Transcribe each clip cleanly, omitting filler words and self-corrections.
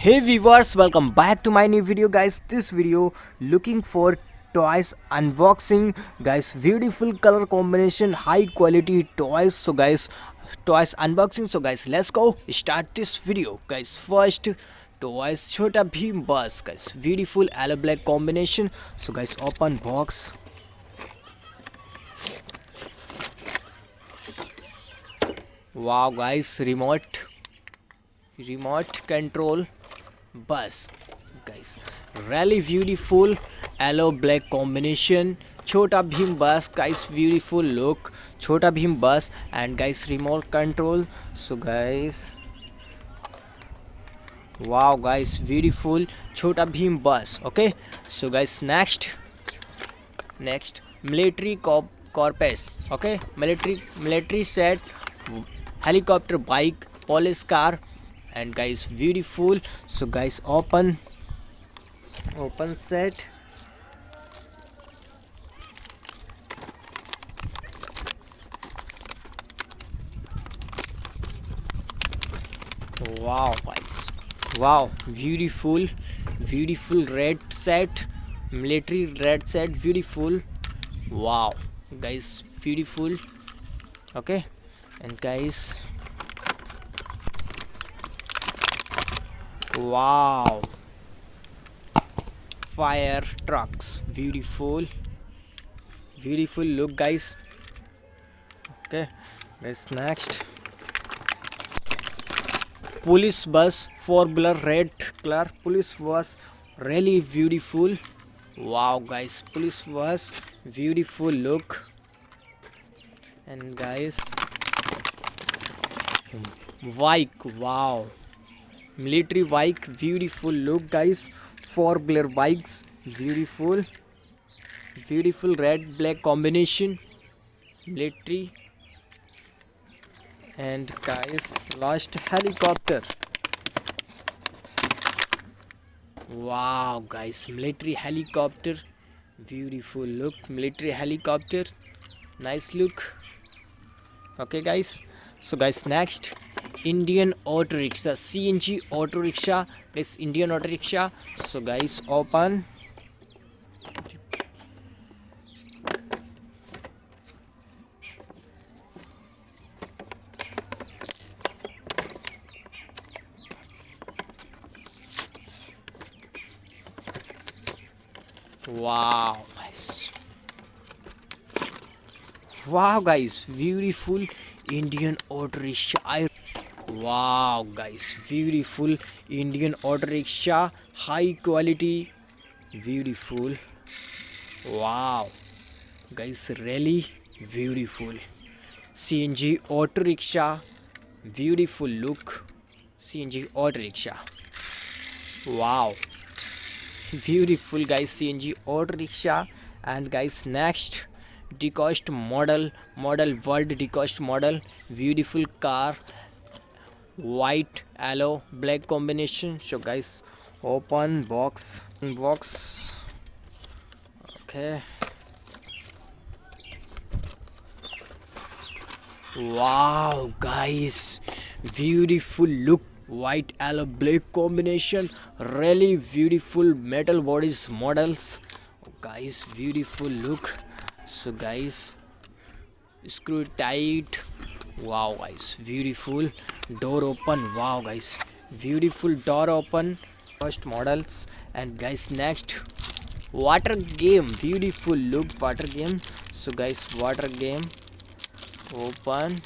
Hey viewers, welcome back to my new video guys. This video looking for toys unboxing guys, beautiful color combination, high quality toys. So guys, toys unboxing. So guys, let's go start this video guys. First toys Chota Bheem bus guys, beautiful yellow black combination. So guys, open box. Wow guys, remote control bus guys, really beautiful yellow black combination. Chota Bheem bus guys, beautiful look. Chota Bheem bus and guys, remote control. So guys, wow guys, beautiful Chota Bheem bus. Okay, so guys, next military corpus. Okay, military set, helicopter, bike, police car, and guys, beautiful. So guys, open set. Wow guys, wow, beautiful red set, military red set, beautiful. Wow guys, beautiful. Okay, and guys, wow, fire trucks, beautiful look guys. Okay guys, next police bus, four-wheeler, red color police bus, really beautiful. Wow guys, police bus, beautiful look. And guys, bike, wow, military bike, beautiful look guys. Four-wheeler bikes, beautiful red black combination, military. And guys, last helicopter. Wow guys, military helicopter, beautiful look. Military helicopter, nice look. Okay guys, so guys, next Indian auto rickshaw, CNG auto rickshaw, this Indian auto rickshaw. So guys, open. Wow guys, beautiful Indian auto rickshaw. Wow guys, beautiful Indian auto rickshaw, high quality, beautiful. Wow guys, really beautiful CNG auto rickshaw, beautiful look. CNG auto rickshaw, wow, beautiful guys, CNG auto rickshaw. And guys, next decost model world decost model, beautiful car, white yellow black combination. So guys, open box. Okay, wow guys, beautiful look, white yellow black combination, really beautiful metal bodies models guys, beautiful look. So guys, screw it tight. Wow guys, beautiful door open. Wow guys, beautiful door open, first models. And guys, next water game, beautiful look, water game. So guys, water game, open,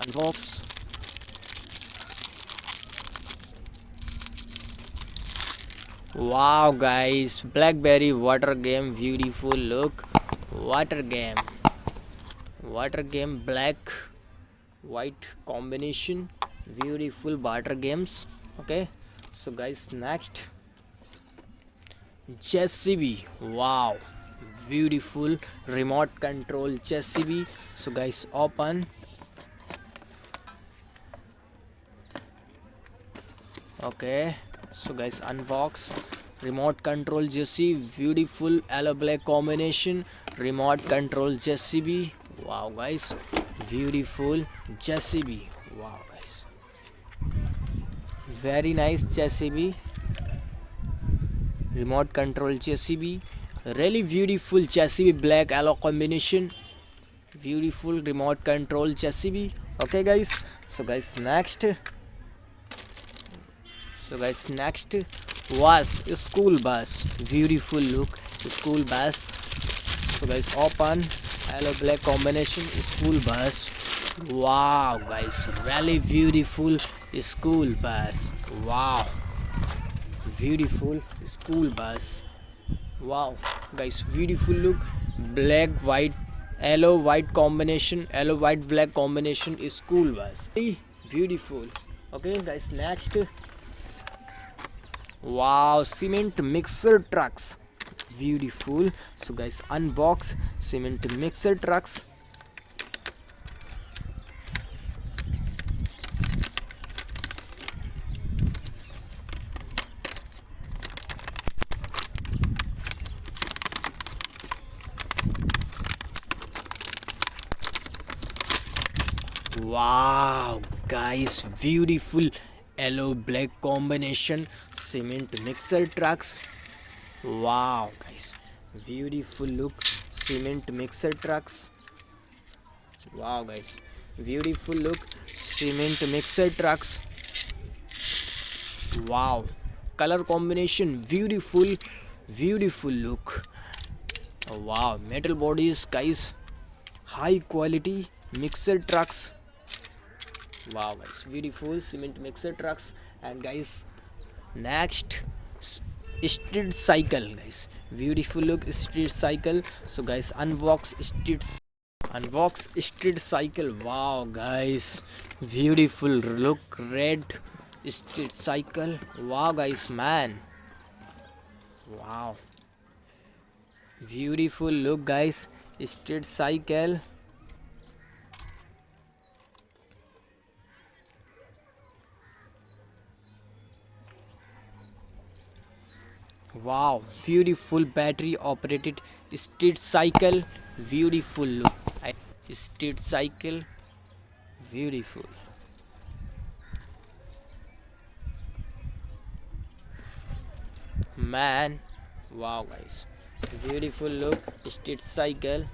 unbox. Wow guys, blackberry water game, beautiful look. Water game, black white combination, beautiful water games. Okay, so guys, next jcb, wow, beautiful remote control jcb. So guys, open. Okay, so guys, unbox remote control jcb, beautiful yellow black combination, remote control jcb. Wow guys, beautiful jcb. Wow guys, Very nice jcb, remote control jcb. Really beautiful jcb, black yellow combination. Beautiful remote control jcb. Okay guys, so guys next, next was school bus. Beautiful look, school bus. So guys, open, yellow black combination, school bus. Wow guys, really beautiful school bus. Wow, beautiful school bus. Wow guys, beautiful look, black white, yellow white combination, yellow white black combination school bus. Beautiful. Okay guys, next, wow, cement mixer trucks. Beautiful. So guys, unbox cement mixer trucks. Wow guys, beautiful yellow black combination cement mixer trucks. Wow guys, beautiful look, cement mixer trucks. Wow guys, beautiful look, cement mixer trucks. Wow, color combination, beautiful, beautiful look. Wow, metal bodies guys, high quality mixer trucks. Wow guys, beautiful cement mixer trucks. And guys, next, street cycle guys, beautiful look, street cycle. So guys, unbox street cycle. Wow guys, beautiful look, red street cycle. Wow guys, man, wow, beautiful look guys, street cycle. Wow, beautiful battery operated street cycle. Beautiful look, street cycle. Beautiful, man. Wow guys, beautiful look, street cycle.